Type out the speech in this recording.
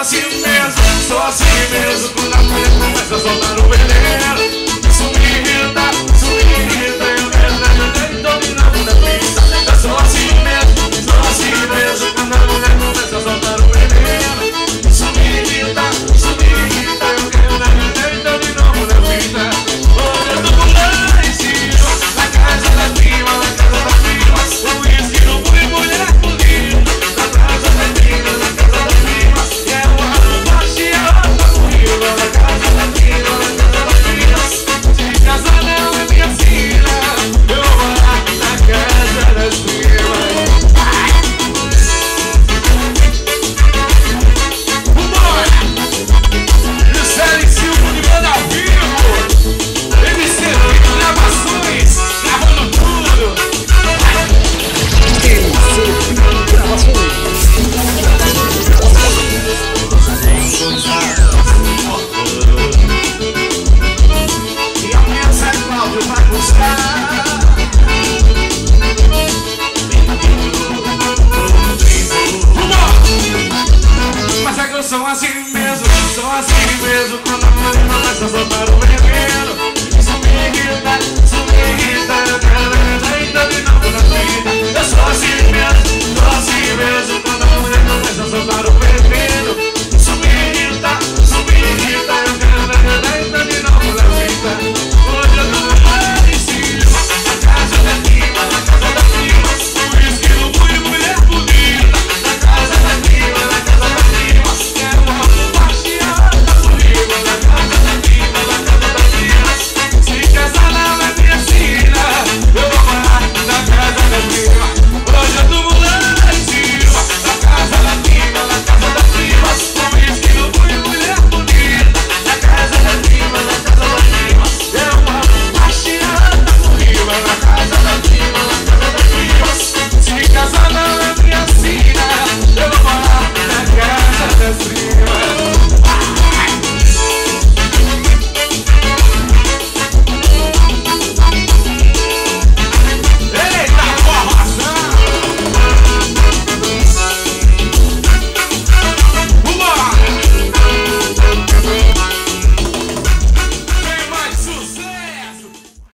assim mesmo, sou assim mesmo. Quando a mulher começa a soltar o veneno, isso me irrita, isso me irrita. Eu quero dominando na pista. Eu sou assim mesmo, sou assim mesmo. Quando a mulher começa a soltar o veneno, isso me irrita, isso me irrita. Eu quero dominando na pista. Olha do Gulanzinho, na casa da prima, na casa da prima. O uísque no boi, mulher comigo. Na casa da prima, na casa da prima. E é uma baixo e a outra comigo. Na casa da prima, na casa da prima. Se casar não é minha filha, eu vou morar na casa das primas. Vambora! Gisele Silva de banda ao vivo. MC Gravações, gravando tudo. E amanhã sai Cláudio vai buscar.